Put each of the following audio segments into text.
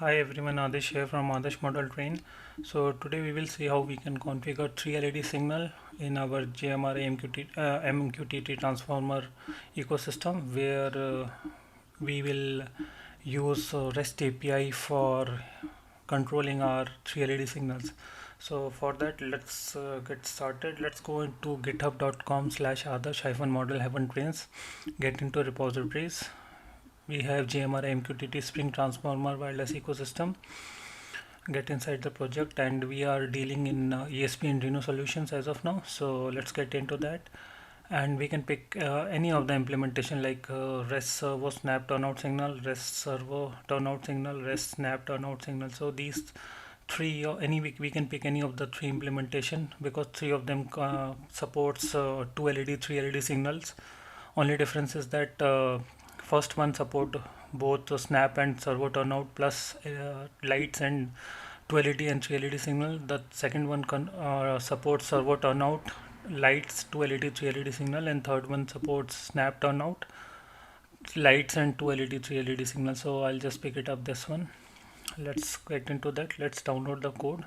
Hi everyone, Adarsh here from Adarsh Model Train. So today we will see how we can configure 3 LED signal in our Jmri MQTT transformer ecosystem where we will use REST API for controlling our 3 LED signals. So for that, let's get started. Let's go into github.com/adarsh-model-trains, get into repositories. We have Jmri MQTT Spring Transformer Wireless Ecosystem. Get inside the project, and we are dealing in ESP and Arduino solutions as of now. So let's get into that, and we can pick any of the implementation like REST Servo Snap Turnout Signal, REST Servo Turnout Signal, REST Snap Turnout Signal. So these three, we can pick any of the three implementation because three of them supports 2 LED, 3 LED signals. Only difference is that first one support both snap and servo turnout plus lights and 2 LED and 3 LED signal. The second one supports servo turnout, lights, 2 LED, 3 LED signal, and third one supports snap turnout, lights and 2 LED, 3 LED signal. So I'll just pick it up this one. Let's get into that. Let's download the code.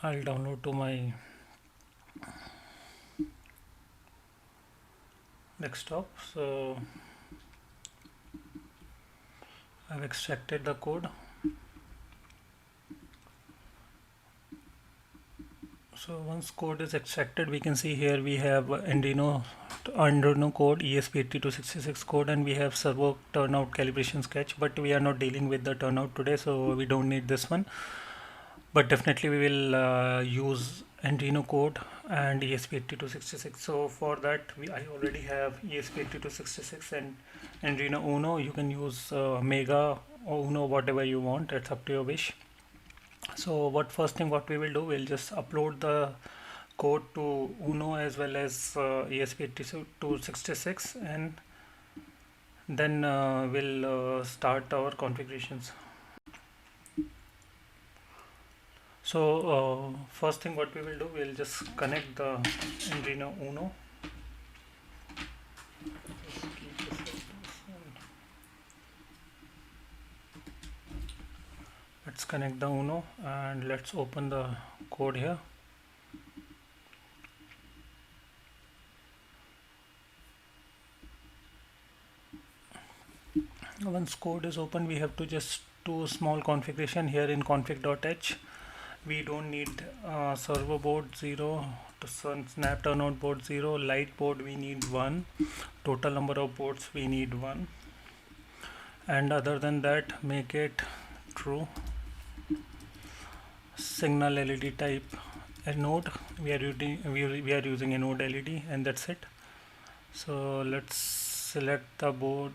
I'll download to my desktop. So I've extracted the code. So once code is extracted, we can see here we have Arduino code, ESP8266 code, and we have servo turnout calibration sketch, but we are not dealing with the turnout today, so we don't need this one. But definitely we will use Arduino code and ESP8266. So for that I already have ESP8266 and Arduino Uno. You can use Mega or Uno, whatever you want, it's up to your wish. So first thing what we will do, we'll just upload the code to Uno as well as ESP8266, and then we'll start our configurations. So first thing what we will do, we'll just connect the Arduino Uno. Let's connect the Uno and let's open the code here. Once code is open, we have to just do small configuration here in config.h. We don't need servo board 0, snap turnout board 0, light board we need 1, total number of boards we need 1, and other than that make it true. Signal LED type a node, we are using a node LED, and that's it. So let's select the board,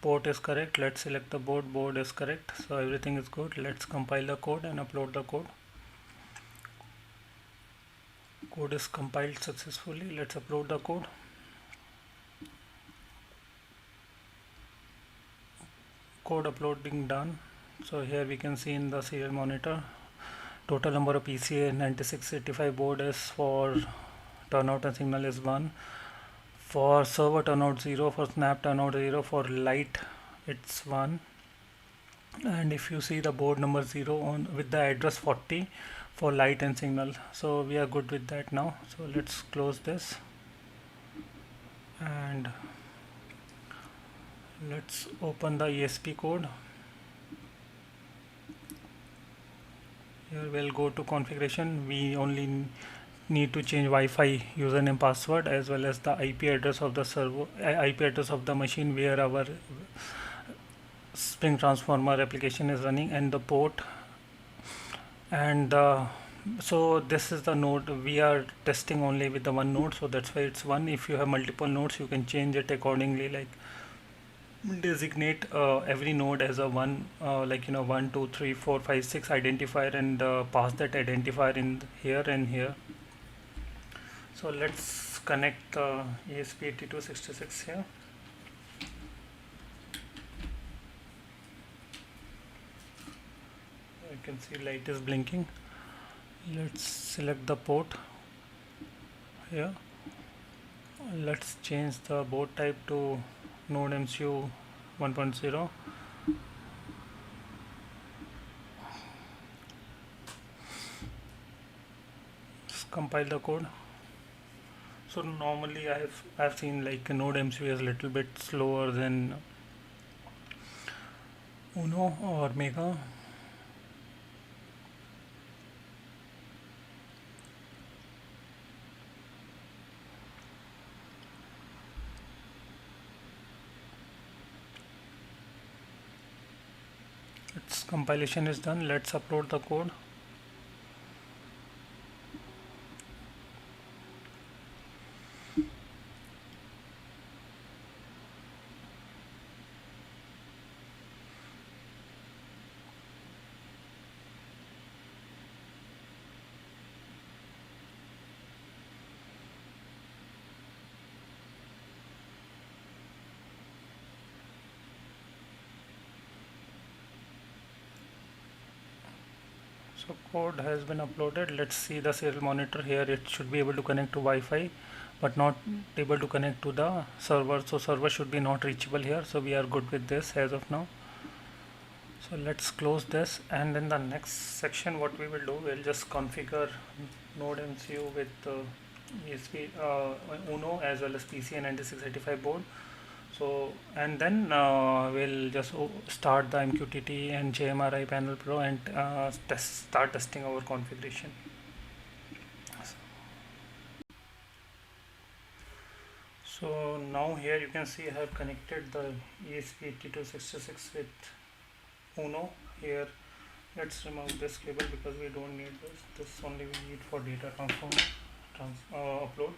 port is correct, let's select the board is correct, so everything is good. Let's compile the code and upload the code. Code is compiled successfully. Let's upload the code. Code uploading done. So here we can see in the serial monitor total number of PCA 9685 board is for turnout and signal is 1, for servo turnout 0, for snap turnout 0, for light it's 1, and if you see the board number 0 on with the address 40 for light and signal. So we are good with that now. So let's close this and let's open the ESP code. Here we'll go to configuration. We only need to change Wi-Fi username password as well as the IP address of the servo, IP address of the machine where our Spring Transformer application is running, and the port. And so this is the node. We are testing only with the one node, so that's why it's 1. If you have multiple nodes, you can change it accordingly, like designate every node as a 1, like 1 2 3 4 5 6 identifier, and pass that identifier in here and here. So let's connect the ESP8266 here. You can see light is blinking. Let's select the port here. Let's change the board type to NodeMCU 1.0. compile the code. So normally I've seen like NodeMCU is a little bit slower than Uno or Mega. Its compilation is done. Let's upload the code. So code has been uploaded. Let's see the serial monitor here. It should be able to connect to Wi-Fi but not able to connect to the server. So server should be not reachable here. So we are good with this as of now. So let's close this, and in the next section what we will do, we'll just configure NodeMCU with ESP Uno as well as PCA 9685 board. So and then we'll just start the MQTT and Jmri panel pro and start testing our configuration. So now here you can see I have connected the ESP8266 with Uno. Here let's remove this cable because we don't need this only we need for data upload.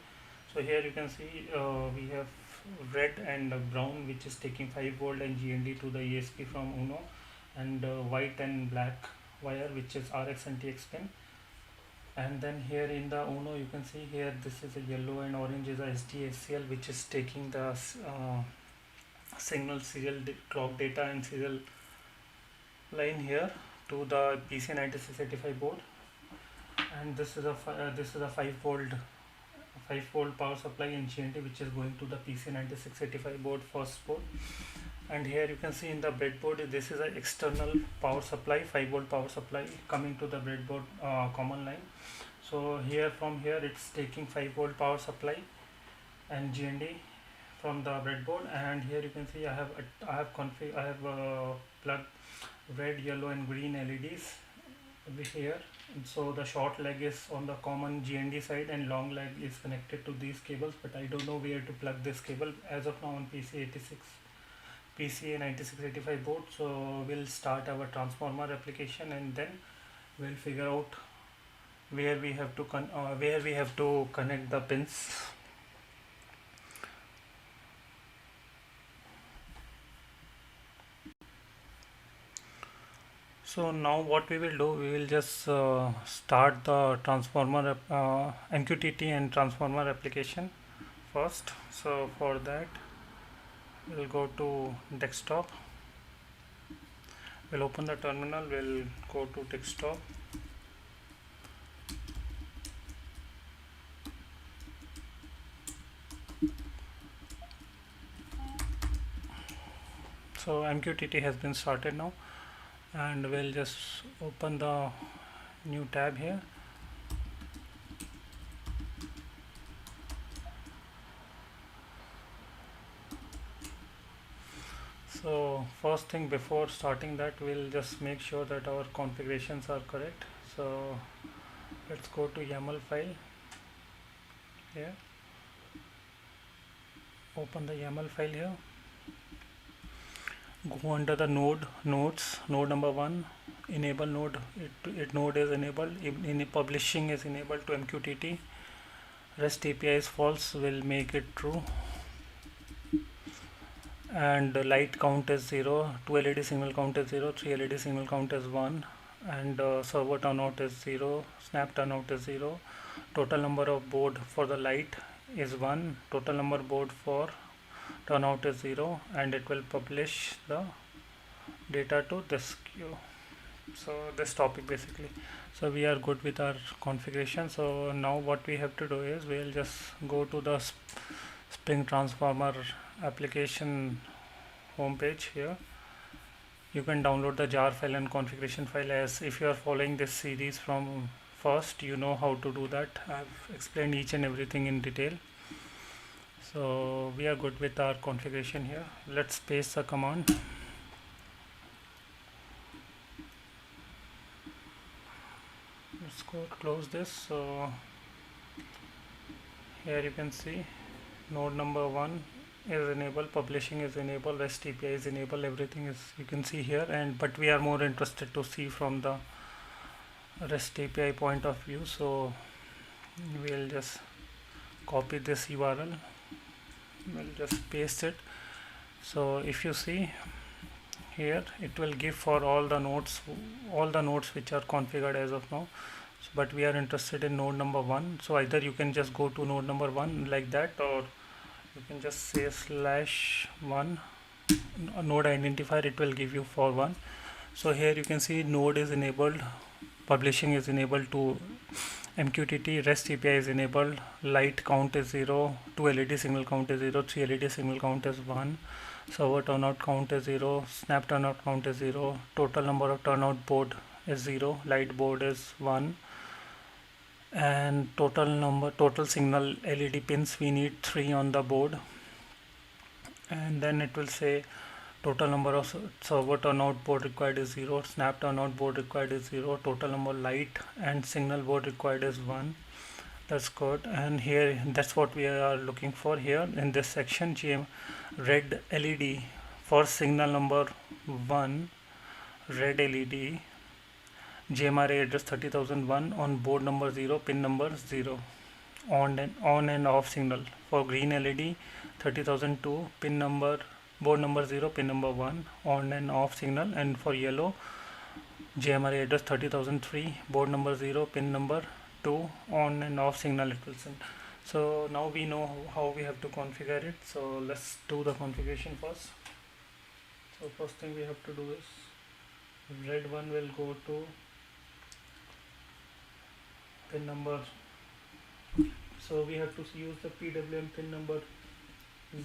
So here you can see we have red and brown, which is taking 5 volt and GND to the ESP from Uno, and white and black wire, which is RX and TX pin. And then here in the Uno you can see here this is a yellow and orange is a SDACL, which is taking the signal serial clock data and serial line here to the PCA 9685 board. And this is a 5 volt power supply in GND, which is going to the PCA 9685 board first board. And here you can see in the breadboard, this is an external power supply, 5 volt power supply coming to the breadboard common line. So here from here it's taking 5 volt power supply and GND from the breadboard. And here you can see I have plugged red, yellow and green LEDs over here. And so the short leg is on the common GND side and long leg is connected to these cables, but I don't know where to plug this cable as of now on PCA 9685 board. So we'll start our transformer application and then we'll figure out where we have to connect the pins. So now what we will do, we will just start the transformer MQTT and transformer application first. So for that we'll go to desktop, we'll open the terminal, we'll go to desktop, so MQTT has been started now, and we'll just open the new tab here. So first thing before starting that, we'll just make sure that our configurations are correct. So let's go to YAML file here, open the YAML file here, go under the nodes, node number 1, enable node, node is enabled, in publishing is enabled to MQTT, REST API is false, will make it true, and light count is 0, 2 LED signal count is 0, 3 LED signal count is 1, and servo turnout is 0, snap turnout is 0, total number of board for the light is 1, total number board for turnout is 0, and it will publish the data to this queue. So this topic basically. So we are good with our configuration. So now what we have to do is we'll just go to the Spring Transformer application homepage here. You can download the jar file and configuration file, as if you are following this series from first, you know how to do that. I've explained each and everything in detail. So we are good with our configuration here. Let's paste the command. Let's go close this. So here you can see node number 1 is enabled, publishing is enabled, REST API is enabled, everything is, you can see here. And but we are more interested to see from the REST API point of view, so we'll just copy this URL, we'll just paste it. So if you see here, it will give for all the nodes which are configured as of now. So, but we are interested in node number 1, so either you can just go to node number 1 like that, or you can just say /1 node identifier, it will give you for 1. So here you can see node is enabled, publishing is enabled to MQTT, REST API is enabled, light count is 0, 2 LED signal count is 0, 3 LED signal count is 1, server turnout count is 0, snap turnout count is 0, total number of turnout board is 0, light board is 1, and total signal LED pins we need 3 on the board. And then it will say total number of server turnout board required is 0, snap turnout board required is 0, total number light and signal board required is 1. That's good. And here, that's what we are looking for here in this section. Red LED for signal number 1, red LED, Jmri address 30001 on board number 0, pin number 0, on and off signal. For green LED 30002, pin number, board number 0, pin number 1, on and off signal. And for yellow, Jmri address 30003, board number 0, pin number 2, on and off signal it will send. So now we know how we have to configure it. So let's do the configuration first. So first thing we have to do is red one will go to pin number, so we have to use the PWM pin number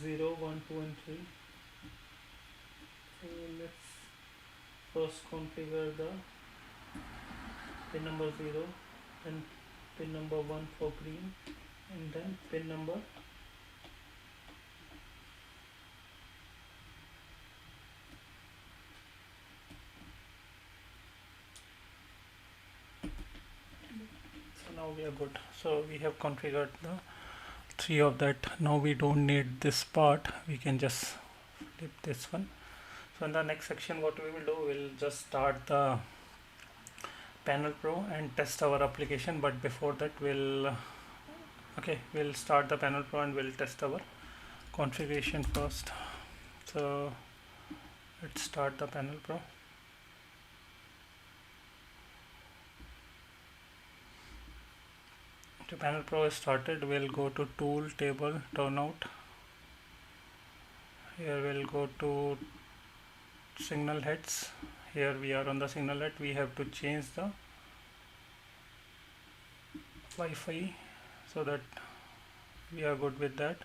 0, 1, 2 and 3. So let's first configure the pin number 0 and pin number 1 for green, and then pin number now we are good. So we have configured the 3 of that. Now we don't need this part, we can just flip this one. So in the next section what we will do, we'll just start the Panel Pro and test our application. But before that we'll start the Panel Pro and we'll test our configuration first. So let's start the Panel Pro. The Panel Pro is started. We'll go to Tool, Table, Turnout. Here we'll go to Signal Heads. Here we are on the signal head. We have to change the Wi-Fi so that we are good with that.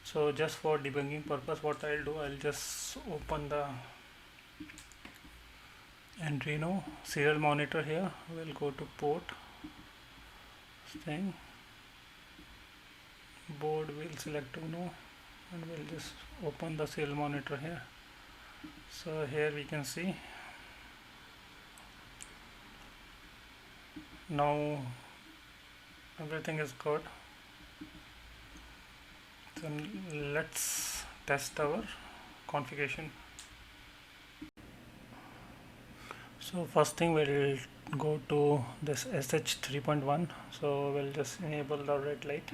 So just for debugging purpose, what I'll do, I'll just open the Arduino serial monitor here. We'll go to port thing, board, we'll select Uno and we'll just open the serial monitor here. So here we can see now everything is good. So let's test our configuration. So first thing, we'll go to this SH 3.1. so we'll just enable the red light.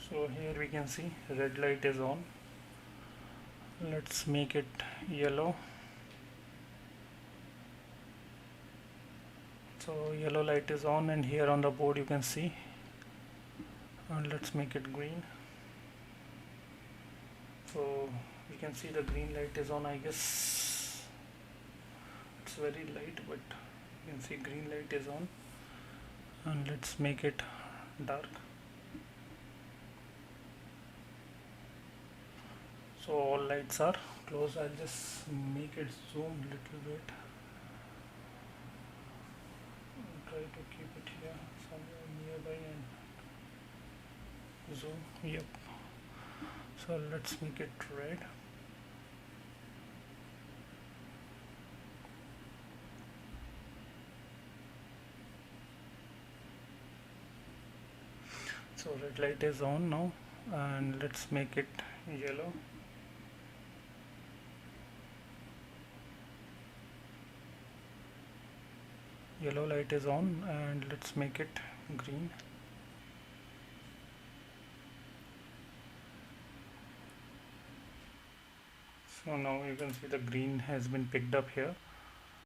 So here we can see red light is on. Let's make it yellow. So yellow light is on, and here on the board you can see, and let's make it green. So we can see the green light is on. I guess it's very light, but you can see green light is on. And let's make it dark. So all lights are close. I'll just make it zoom a little bit. Try to keep it here somewhere nearby and zoom. Yep. So let's make it red. So red light is on now, and let's make it yellow. Yellow light is on, and let's make it green. So now you can see the green has been picked up here.